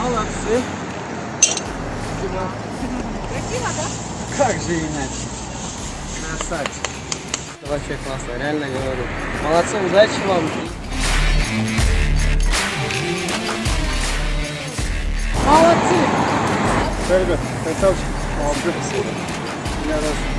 Молодцы. Красиво, да? Как же иначе? Красавчик. Это вообще классно, реально говорю. Молодцы, удачи вам. Молодцы. Да, ребят, красавчик. Молодцы. Я рад.